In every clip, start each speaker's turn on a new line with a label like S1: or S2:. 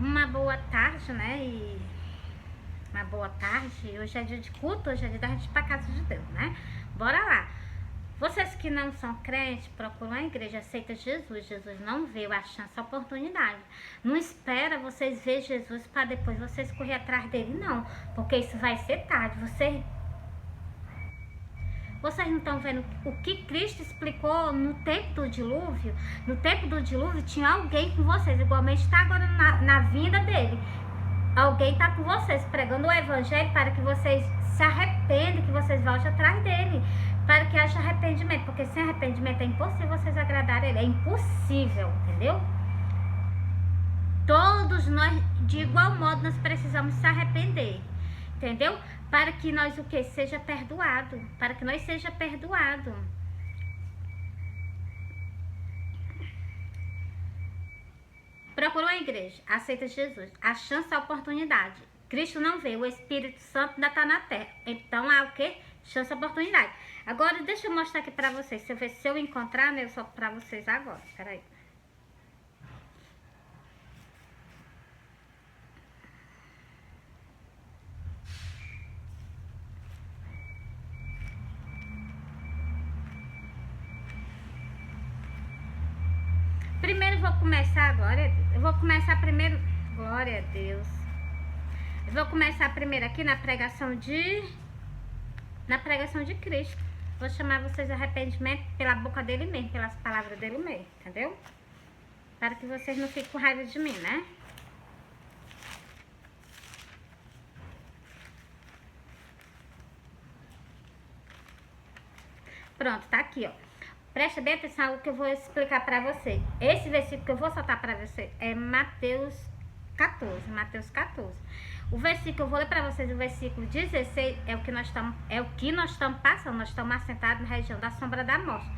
S1: Uma boa tarde, né? Uma boa tarde. Hoje é dia de culto, hoje é dia da gente ir pra casa de Deus, né? Bora lá. Vocês que não são crentes, procuram a igreja, aceita Jesus. Jesus não veio, a chance, a oportunidade. Não espera vocês ver Jesus para depois vocês correr atrás dele, não. Porque isso vai ser tarde. Vocês não estão vendo o que Cristo explicou no tempo do dilúvio? No tempo do dilúvio tinha alguém com vocês, igualmente está agora na vinda dele. Alguém está com vocês, pregando o evangelho para que vocês se arrependam, que vocês voltem atrás dele, para que haja arrependimento, porque sem arrependimento é impossível vocês agradarem ele, é impossível, entendeu? Todos nós, de igual modo, nós precisamos se arrepender, entendeu? Para que nós, o que? Seja perdoado, para que nós seja perdoado. Procurou a igreja, aceita Jesus, a chance, a oportunidade. Cristo não veio, o Espírito Santo ainda está na terra. Então há o que? Chance, oportunidade. Agora deixa eu mostrar aqui pra vocês. Se eu encontrar, né, eu solto pra vocês agora. Peraí. Primeiro eu vou começar, glória a Deus. Eu vou começar primeiro, glória a Deus. Eu vou começar primeiro aqui na pregação de Cristo. Vou chamar vocês a arrependimento pela boca dele mesmo, pelas palavras dele mesmo, entendeu? Para que vocês não fiquem com raiva de mim, né? Pronto, tá aqui, ó. Presta bem atenção no que eu vou explicar pra você. Esse versículo que eu vou soltar pra você é Mateus 14. Mateus 14. O versículo que eu vou ler pra vocês, o versículo 16, é o que nós estamos passando. Nós estamos assentados na região da sombra da morte.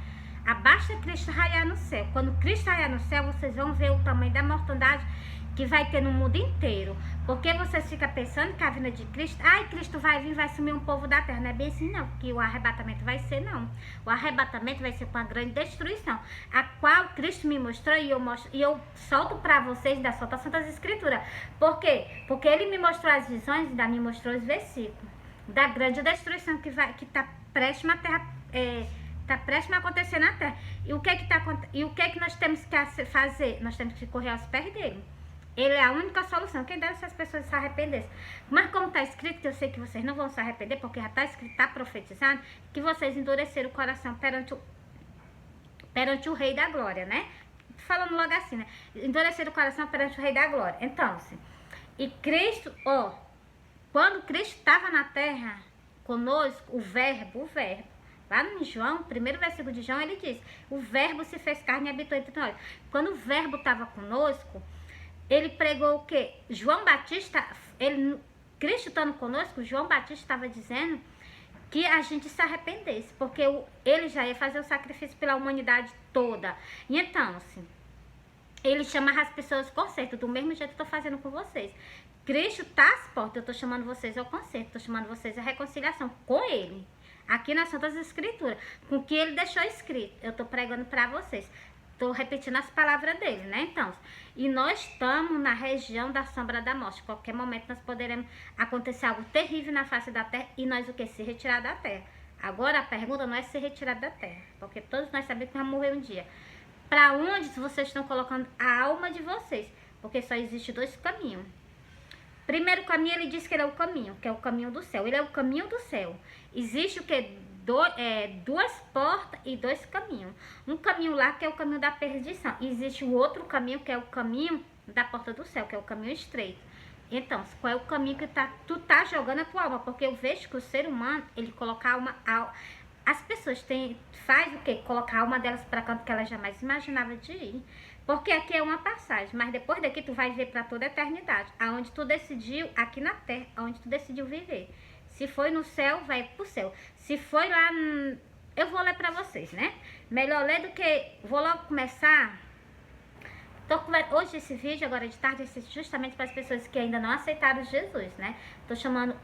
S1: Abaixo de Cristo raiar no céu. Quando Cristo raiar no céu, vocês vão ver o tamanho da mortandade que vai ter no mundo inteiro. Porque vocês ficam pensando que a vinda de Cristo, Cristo vai vir, vai sumir um povo da terra. Não é bem assim não, que o arrebatamento vai ser não. O arrebatamento vai ser com a grande destruição, a qual Cristo me mostrou e eu solto para vocês da soltação das escrituras. Por quê? Porque ele me mostrou as visões e ainda me mostrou os versículos da grande destruição que está prestes a terra, está prestes a acontecer na terra. E o que nós temos que fazer? Nós temos que correr aos pés dele. Ele é a única solução. Quem dera se as pessoas se arrependessem. Mas como está escrito, que eu sei que vocês não vão se arrepender, porque já está escrito, está profetizado, que vocês endureceram o coração perante o Rei da Glória, né? Falando logo assim, né? Endureceram o coração perante o Rei da Glória. Então, assim, e Cristo, quando Cristo estava na terra conosco, o verbo, lá no João, primeiro versículo de João, ele diz, o verbo se fez carne e habitou entre nós. Quando o verbo estava conosco, ele pregou o quê? João Batista, Cristo estando conosco, João Batista estava dizendo que a gente se arrependesse, porque ele já ia fazer o sacrifício pela humanidade toda. E então, assim, ele chama as pessoas ao conserto, do mesmo jeito que eu estou fazendo com vocês. Cristo está às portas, eu estou chamando vocês ao conserto, estou chamando vocês à reconciliação com ele. Aqui nas Santas Escrituras, com o que ele deixou escrito, eu estou pregando para vocês. Estou repetindo as palavras dele, né? Então, e nós estamos na região da sombra da morte. Qualquer momento nós poderemos acontecer algo terrível na face da terra e nós o que? Se retirar da terra. Agora a pergunta não é se retirar da terra, porque todos nós sabemos que vamos morrer um dia. Para onde vocês estão colocando a alma de vocês? Porque só existe dois caminhos. Primeiro caminho, ele diz que ele é o caminho, que é o caminho do céu. Ele é o caminho do céu. Existe o que? Duas portas e dois caminhos. Um caminho lá que é o caminho da perdição. E existe o outro caminho que é o caminho da porta do céu, que é o caminho estreito. Então, qual é o caminho que tu tá jogando a tua alma? Porque eu vejo que o ser humano, ele coloca a alma... As pessoas faz o quê? Colocar a alma delas para canto que elas jamais imaginavam de ir. Porque aqui é uma passagem, mas depois daqui tu vai ver para toda a eternidade. Aonde tu decidiu, aqui na terra, aonde tu decidiu viver. Se foi no céu, vai pro céu. Se foi lá, eu vou ler pra vocês, né? Melhor ler do que... Vou logo começar. Hoje esse vídeo, agora de tarde, é justamente para as pessoas que ainda não aceitaram Jesus, né? Tô chamando...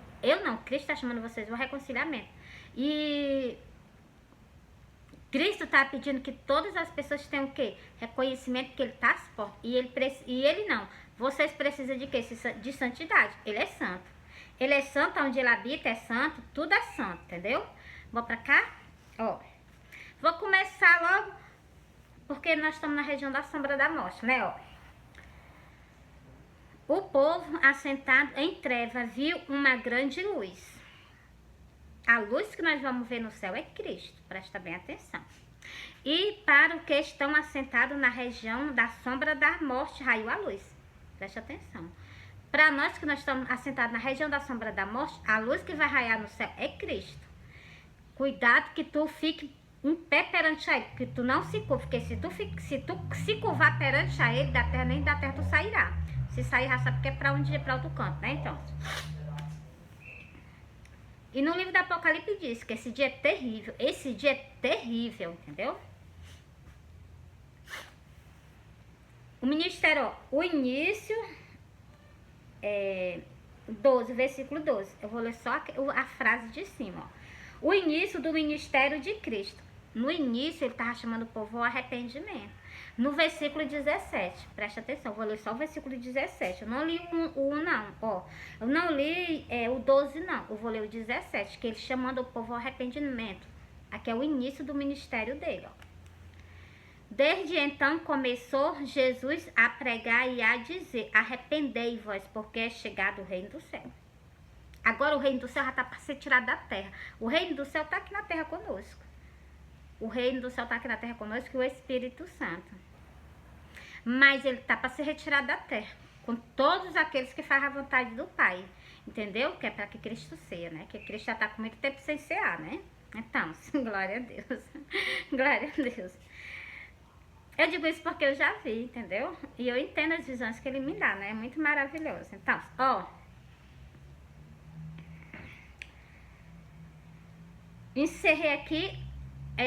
S1: Cristo tá chamando vocês ao reconciliamento. E... Cristo está pedindo que todas as pessoas tenham o quê? Reconhecimento que ele está às portas. E ele não. Vocês precisam de quê? De santidade. Ele é santo. Ele é santo, onde ele habita é santo, tudo é santo, entendeu? Vou pra cá? Ó. Vou começar logo, porque nós estamos na região da sombra da morte, né? Ó. O povo assentado em treva viu uma grande luz. A luz que nós vamos ver no céu é Cristo, presta bem atenção. E para o que estão assentados na região da sombra da morte, raiou a luz. Presta atenção. Para nós que nós estamos assentados na região da sombra da morte, a luz que vai raiar no céu é Cristo. Cuidado que tu fique em pé perante a ele, que tu não se curva, porque se tu se curvar perante a ele, da terra, nem da terra tu sairá. Se sair, já sabe que é para um dia, para outro canto, né? Então. E no livro do Apocalipse diz que esse dia é terrível. Esse dia é terrível, entendeu? O ministério, ó, o início, 12, versículo 12. Eu vou ler só a frase de cima, ó. O início do ministério de Cristo. No início, ele estava chamando o povo ao arrependimento. No versículo 17, presta atenção, eu vou ler só o versículo 17. Eu não li o 1, não, ó. Eu não li o 12, não. Eu vou ler o 17, que ele chamando o povo ao arrependimento. Aqui é o início do ministério dele, ó. Desde então começou Jesus a pregar e a dizer: arrependei-vos, porque é chegado o reino do céu. Agora o reino do céu já está para ser tirado da terra. O reino do céu está aqui na terra conosco. O reino do céu está aqui na terra conosco e o Espírito Santo. Mas ele está para ser retirado da terra. Com todos aqueles que fazem a vontade do Pai. Entendeu? Que é para que Cristo seja, né? Que Cristo já está com muito tempo sem cear, né? Então, glória a Deus. Glória a Deus. Eu digo isso porque eu já vi, entendeu? E eu entendo as visões que ele me dá, né? É muito maravilhoso. Então, ó. Encerrei aqui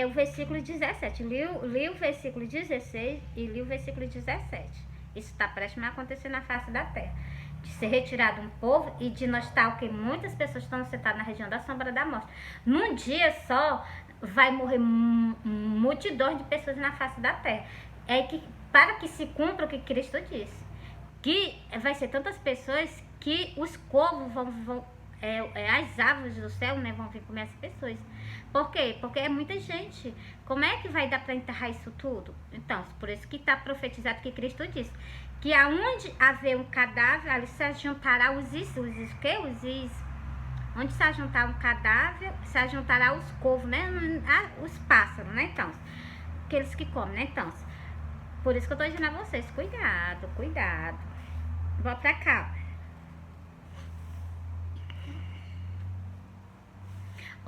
S1: o versículo 17. Li o versículo 16 e li o versículo 17. Isso está prestes a acontecer na face da terra. De ser retirado um povo e de nós estar o que muitas pessoas estão sentadas na região da sombra da morte. Num dia só vai morrer multidões de pessoas na face da terra. É que para que se cumpra o que Cristo disse. Que vai ser tantas pessoas que os corvos vão as aves do céu, né, vão vir comer as pessoas. Por quê? Porque é muita gente. Como é que vai dar para enterrar isso tudo? Então, por isso que está profetizado que Cristo disse que aonde haver um cadáver, ali se juntará onde se juntar um cadáver, se juntará os corvos, né? Os pássaros, né? Então, aqueles que comem, né? Então, por isso que eu tô dizendo a vocês, cuidado, cuidado. Vou pra cá.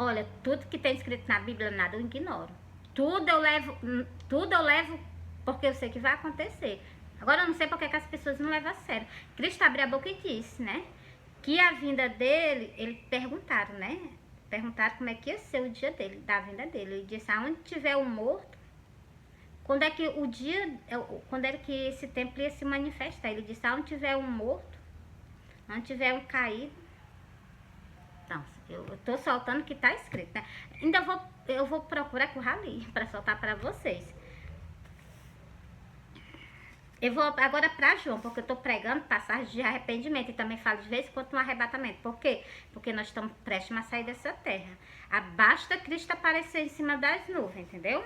S1: Olha, tudo que tem escrito na Bíblia, nada eu ignoro. Tudo eu levo porque eu sei que vai acontecer. Agora eu não sei porque que as pessoas não levam a sério. Cristo abriu a boca e disse, né? Que a vinda dele, eles perguntaram, né? Perguntaram como é que ia ser o dia dele, da vinda dele. Ele disse, aonde tiver um morto, quando é que que esse tempo ia se manifestar? Ele disse, aonde tiver um morto, onde tiver um caído. Então, eu tô soltando o que tá escrito, né? Eu vou procurar com o Rali para soltar para vocês. Eu vou agora para João, porque eu tô pregando passagens de arrependimento e também falo de vez em quando no arrebatamento. Por quê? Porque nós estamos prestes a sair dessa terra. Basta Cristo aparecer em cima das nuvens, entendeu?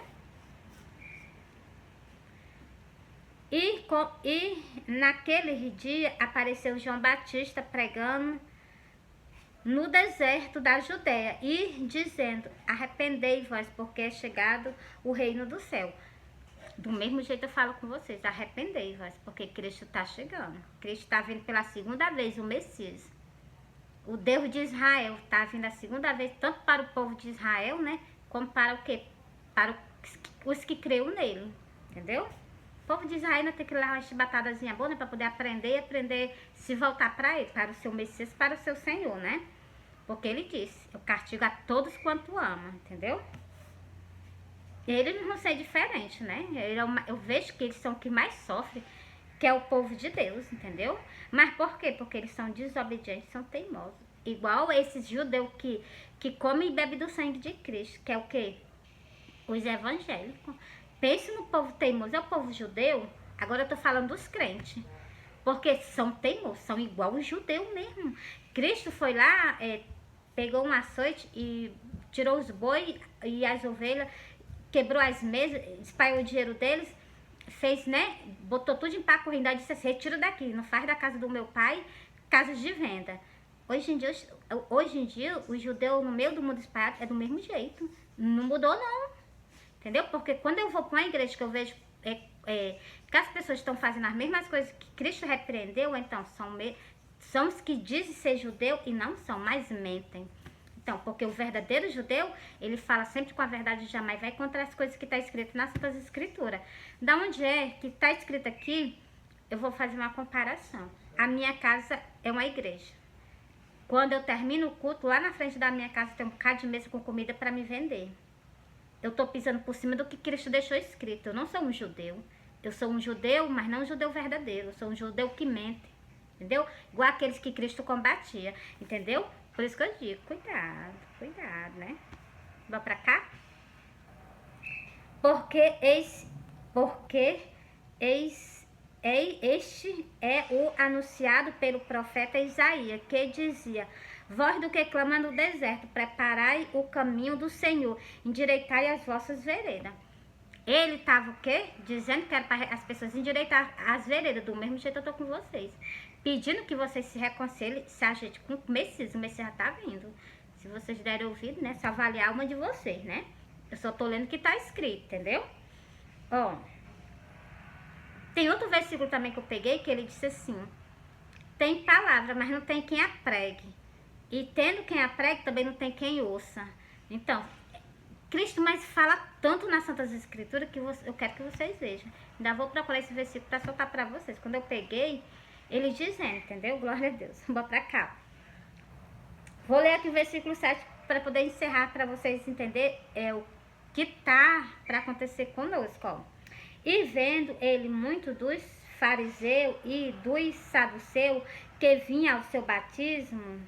S1: E naquele dia apareceu João Batista pregando no deserto da Judéia e dizendo, arrependei-vos, porque é chegado o reino do céu. Do mesmo jeito eu falo com vocês, arrependei-vos, porque Cristo está chegando. Cristo está vindo pela segunda vez, o Messias. O Deus de Israel está vindo a segunda vez, tanto para o povo de Israel, né, como para o quê? Para os que creem nele, entendeu? O povo de Israel não tem que levar uma chibatadazinha boa, né, para poder aprender a se voltar para ele, para o seu Messias, para o seu Senhor, né? Porque ele disse, eu castigo a todos quanto ama, entendeu? Eles não vão ser diferentes, né? Eu vejo que eles são o que mais sofrem, que é o povo de Deus, entendeu? Mas por quê? Porque eles são desobedientes, são teimosos. Igual esses judeus que comem e bebem do sangue de Cristo, que é o quê? Os evangélicos. Pense no povo teimoso, é o povo judeu. Agora eu tô falando dos crentes. Porque são teimosos, são igual os judeus mesmo. Cristo foi lá, pegou um açoite e tirou os bois e as ovelhas, quebrou as mesas, espalhou o dinheiro deles, fez, né? Botou tudo em paco correndo e disse assim: retira daqui, não faz da casa do meu pai casas de venda. Hoje em dia, o judeu no meio do mundo espalhado é do mesmo jeito. Não mudou, não. Entendeu? Porque quando eu vou para uma igreja que eu vejo que as pessoas estão fazendo as mesmas coisas que Cristo repreendeu, então são os que dizem ser judeu e não são, mas mentem. Então, porque o verdadeiro judeu, ele fala sempre com a verdade, jamais vai contra as coisas que está escrito nas Santas Escrituras. Da onde é que está escrito aqui, eu vou fazer uma comparação. A minha casa é uma igreja. Quando eu termino o culto, lá na frente da minha casa tem um bocado de mesa com comida para me vender. Eu estou pisando por cima do que Cristo deixou escrito. Eu não sou um judeu. Eu sou um judeu, mas não um judeu verdadeiro. Eu sou um judeu que mente. Entendeu? Igual aqueles que Cristo combatia. Entendeu? Por isso que eu digo, cuidado, né? Vamos pra cá? Porque este é o anunciado pelo profeta Isaías, que dizia: voz do que clama no deserto, preparai o caminho do Senhor, endireitai as vossas veredas. Ele estava o quê? Dizendo que era para as pessoas endireitar as veredas, do mesmo jeito eu estou com vocês. Pedindo que vocês se reconciliem, se ajeitem com o Messias já está vindo. Se vocês derem ouvido, né? Se avaliar uma de vocês, né? Eu só estou lendo o que está escrito, entendeu? Ó. Tem outro versículo também que eu peguei, que ele disse assim: tem palavra, mas não tem quem a pregue. E tendo quem a pregue, também não tem quem ouça. Então, Cristo mais fala tanto nas Santas Escrituras que eu quero que vocês vejam. Ainda vou procurar esse versículo para soltar para vocês. Quando eu peguei, ele dizendo, entendeu? Glória a Deus. Vou para cá. Vou ler aqui o versículo 7 para poder encerrar, para vocês entenderem o que tá para acontecer conosco. Ó. E vendo ele muito dos fariseus e dos saduceus que vinham ao seu batismo,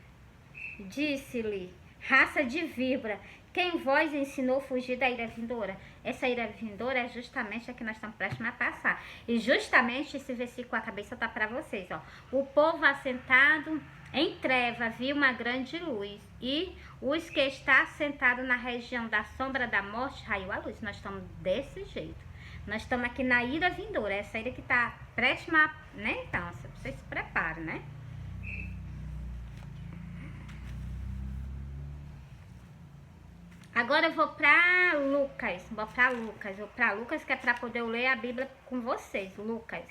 S1: disse-lhe: raça de víbora, quem vós ensinou a fugir da ira vindoura? Essa ira vindoura é justamente a que nós estamos prestes a passar. E justamente esse versículo, a cabeça está para vocês. Ó. O povo assentado em treva viu uma grande luz, e os que está sentado na região da sombra da morte raiou a luz. Nós estamos desse jeito. Nós estamos aqui na ira vindoura, essa ira que está prestes a... né? Então, vocês se preparem, né? Agora eu vou para Lucas, vou para Lucas, que é para poder eu ler a Bíblia com vocês. Lucas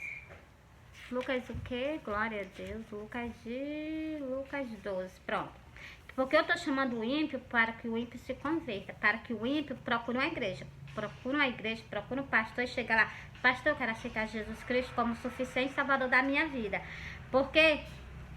S1: o que? Glória a Deus. Lucas 12, pronto. Porque eu tô chamando o ímpio para que o ímpio se converta, para que o ímpio procure uma igreja, procure um pastor e chega lá: pastor, eu quero aceitar Jesus Cristo como suficiente salvador da minha vida. Porque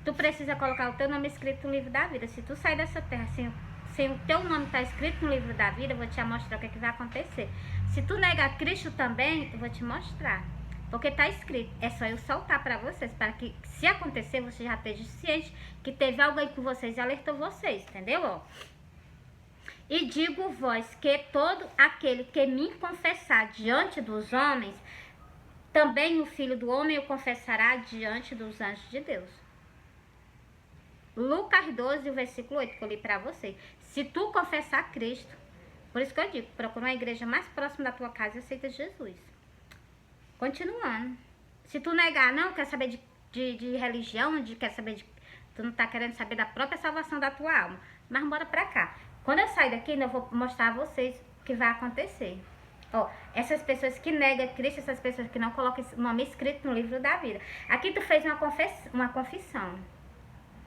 S1: tu precisa colocar o teu nome escrito no livro da vida. Se tu sair dessa terra assim, se o teu nome está escrito no livro da vida, eu vou te mostrar o que vai acontecer. Se tu negar Cristo também, eu vou te mostrar. Porque está escrito. É só eu soltar para vocês, para que, se acontecer, você já esteja ciente que teve alguém com vocês e alertou vocês, entendeu? E digo vós que todo aquele que me confessar diante dos homens, também o Filho do Homem o confessará diante dos anjos de Deus. Lucas 12, o versículo 8, que eu li para você. Se tu confessar Cristo, por isso que eu digo, procura uma igreja mais próxima da tua casa e aceita Jesus. Continuando. Se tu negar, não quer saber de religião, quer saber de... Tu não tá querendo saber da própria salvação da tua alma. Mas bora pra cá. Quando eu sair daqui, eu vou mostrar a vocês o que vai acontecer. Ó, essas pessoas que negam Cristo, essas pessoas que não colocam o nome escrito no livro da vida. Aqui tu fez uma confissão.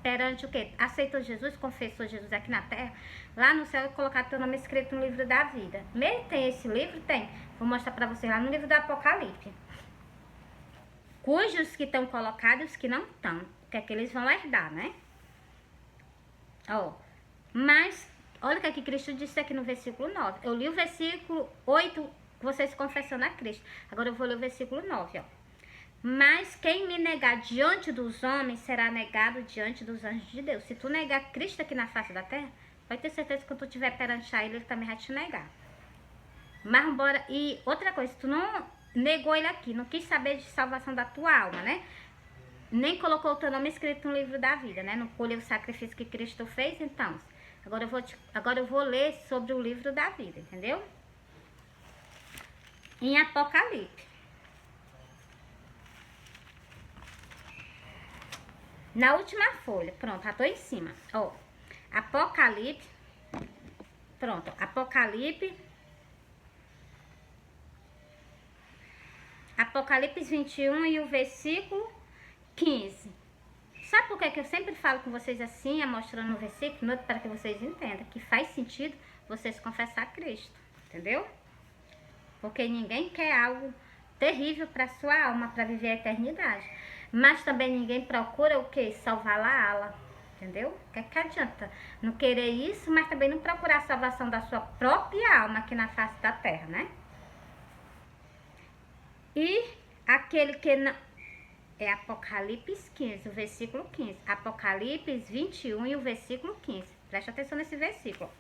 S1: Perante o quê? Aceitou Jesus, confessou Jesus aqui na terra. Lá no céu, colocar teu nome escrito no livro da vida. Mesmo tem esse livro? Tem. Vou mostrar para vocês lá no livro do Apocalipse. Cujos que estão colocados, que não estão. Que é que eles vão herdar, né? Ó. Mas, olha o que aqui Cristo disse aqui no versículo 9. Eu li o versículo 8, vocês confessando a Cristo. Agora eu vou ler o versículo 9, ó. Mas quem me negar diante dos homens será negado diante dos anjos de Deus. Se tu negar Cristo aqui na face da terra, vai ter certeza que quando tu estiver perante a ele também vai te negar. Mas bora. E outra coisa, tu não negou ele aqui, não quis saber de salvação da tua alma, né? Nem colocou o teu nome escrito no livro da vida, né? Não colheu o sacrifício que Cristo fez, então. Agora eu vou ler sobre o livro da vida, entendeu? Em Apocalipse. Na última folha, pronto, já tô em cima. Ó, Apocalipse. Pronto, Apocalipse 21 e o versículo 15. Sabe por que eu sempre falo com vocês assim, mostrando o versículo, para que vocês entendam que faz sentido vocês confessar Cristo, entendeu? Porque ninguém quer algo terrível para sua alma, para viver a eternidade. Mas também ninguém procura o quê? Salvar-la, entendeu? O que adianta não querer isso, mas também não procurar a salvação da sua própria alma aqui na face da terra, né? E aquele que não... É Apocalipse 15, o versículo 15. Apocalipse 21 e o versículo 15. Preste atenção nesse versículo.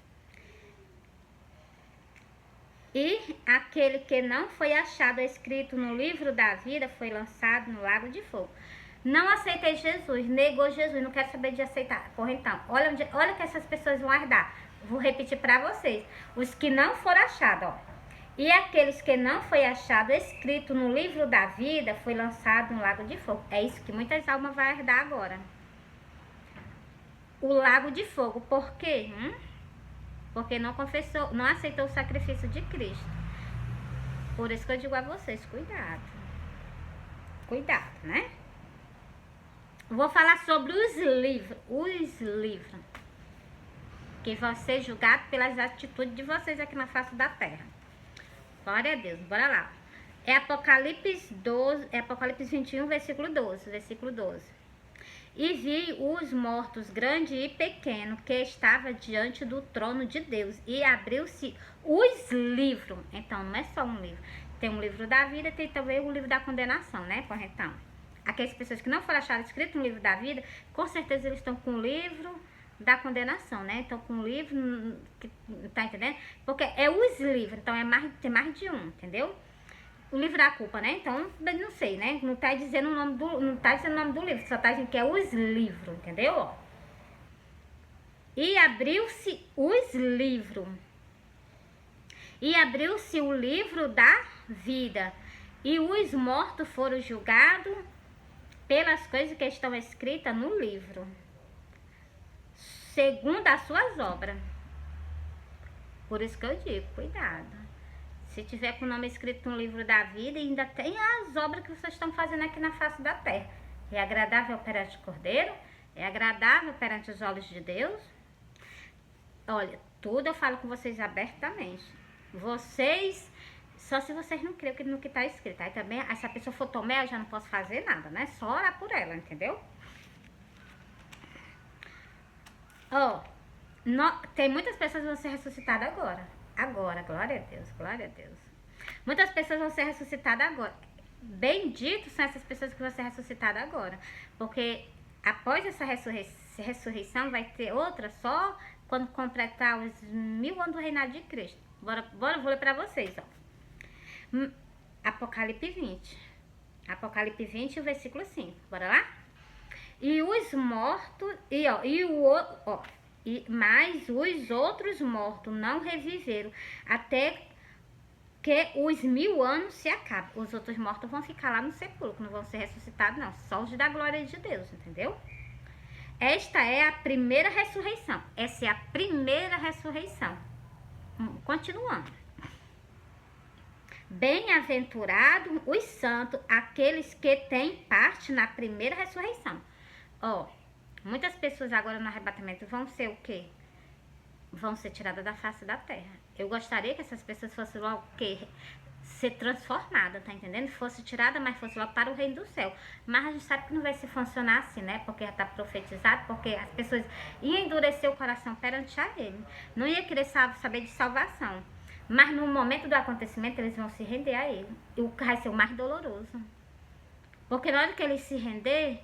S1: E aquele que não foi achado escrito no livro da vida foi lançado no lago de fogo. Não aceitei Jesus, negou Jesus, não quero saber de aceitar. Porra, então, olha que essas pessoas vão herdar. Vou repetir para vocês. Os que não foram achados, ó. E aqueles que não foi achado escrito no livro da vida foi lançado no lago de fogo. É isso que muitas almas vão herdar agora. O lago de fogo. Por quê? Porque não confessou, não aceitou o sacrifício de Cristo. Por isso que eu digo a vocês, cuidado. Cuidado, né? Vou falar sobre os livros que vão ser julgados pelas atitudes de vocês aqui na face da terra. Glória a Deus, bora lá. É Apocalipse 21, versículo 12. E vi os mortos, grande e pequeno, que estava diante do trono de Deus. E abriu-se os livros. Então, não é só um livro. Tem um livro da vida, tem também o livro da condenação, né? Então, aquelas pessoas que não foram achadas escrito no livro da vida, com certeza eles estão com o livro da condenação, né? Então, com o livro, tá entendendo? Porque é os livros, então tem mais de um, entendeu? O livro da culpa, né? Então, não sei, né? Não tá dizendo o nome do livro, só tá dizendo que é os livros, entendeu? E abriu-se os livros. E abriu-se o livro da vida. E os mortos foram julgados pelas coisas que estão escritas no livro, segundo as suas obras. Por isso que eu digo, cuidado. Se tiver com o nome escrito no livro da vida, ainda tem as obras que vocês estão fazendo aqui na face da terra. É agradável perante o Cordeiro? É agradável perante os olhos de Deus? Olha, tudo eu falo com vocês abertamente. Vocês, só se vocês não creem no que está escrito. Aí também, se a pessoa for Tomé, eu já não posso fazer nada, né? Só orar por ela, entendeu? Tem muitas pessoas que vão ser ressuscitadas agora. Agora, glória a Deus, glória a Deus. Muitas pessoas vão ser ressuscitadas agora. Benditos são essas pessoas que vão ser ressuscitadas agora. Porque após essa ressurreição vai ter outra só quando completar os 1000 anos do reinado de Cristo. Bora, vou ler pra vocês, ó. Apocalipse 20. Apocalipse 20, o versículo 5. Bora lá? E os mortos, mas os outros mortos não reviveram até que os 1000 anos se acabem. Os outros mortos vão ficar lá no sepulcro, não vão ser ressuscitados não, só os da glória de Deus, entendeu? Esta é a primeira ressurreição. Essa é a primeira ressurreição. Continuando. Bem-aventurado os santos, aqueles que têm parte na primeira ressurreição. Muitas pessoas agora no arrebatamento vão ser o quê? Vão ser tiradas da face da terra. Eu gostaria que essas pessoas fossem logo o quê? Ser transformadas, tá entendendo? Fosse tirada, mas fosse logo para o reino do céu. Mas a gente sabe que não vai se funcionar assim, né? Porque já tá profetizado, porque as pessoas iam endurecer o coração perante a ele. Não ia querer saber de salvação. Mas no momento do acontecimento, eles vão se render a ele. E o que vai ser o mais doloroso. Porque na hora que eles se render,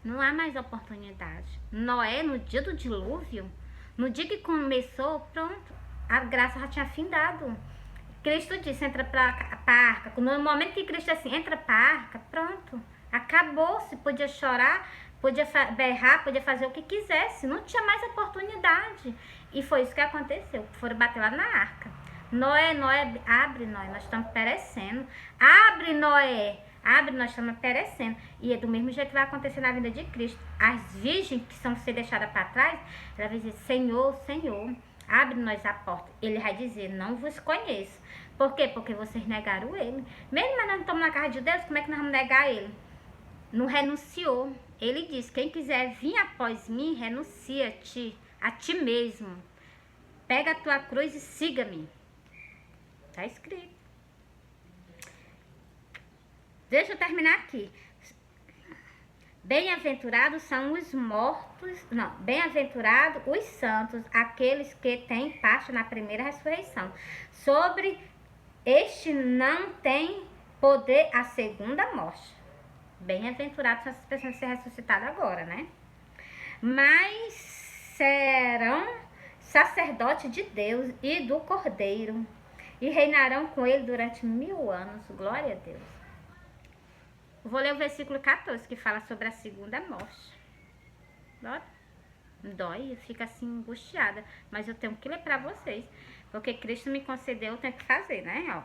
S1: não há mais oportunidade. Noé, no dia do dilúvio, no dia que começou, pronto, a graça já tinha findado. Cristo disse, entra pra arca. No momento que Cristo disse assim, entra pra arca, pronto. Acabou-se. Podia chorar, podia berrar, podia fazer o que quisesse. Não tinha mais oportunidade. E foi isso que aconteceu. Foram bater lá na arca. Noé, abre, Noé, nós estamos perecendo. Abre, Noé, abre, nós estamos perecendo. E é do mesmo jeito que vai acontecer na vida de Cristo. As virgens que são ser deixadas para trás, ela vai dizer, Senhor, Senhor, abre-nós a porta. Ele vai dizer, não vos conheço. Por quê? Porque vocês negaram ele. Mesmo nós não estamos na casa de Deus, como é que nós vamos negar ele? Não renunciou. Ele diz, quem quiser vir após mim, renuncia-te a ti mesmo. Pega a tua cruz e siga-me. Está escrito. Deixa eu terminar aqui. Bem-aventurados são os mortos, não, bem-aventurados os santos, aqueles que têm parte na primeira ressurreição. Sobre este não tem poder a segunda morte. Bem-aventurados são essas pessoas que serão ressuscitadas agora, né? Mas serão sacerdotes de Deus e do Cordeiro e reinarão com ele durante 1000 anos. Glória a Deus. Vou ler o versículo 14, que fala sobre a segunda morte. Dói, fica assim angustiada. Mas eu tenho que ler para vocês. Porque Cristo me concedeu, eu tenho que fazer, né? Ó.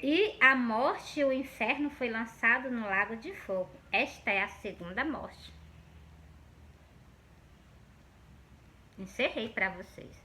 S1: E a morte e o inferno foi lançado no lago de fogo. Esta é a segunda morte. Encerrei para vocês.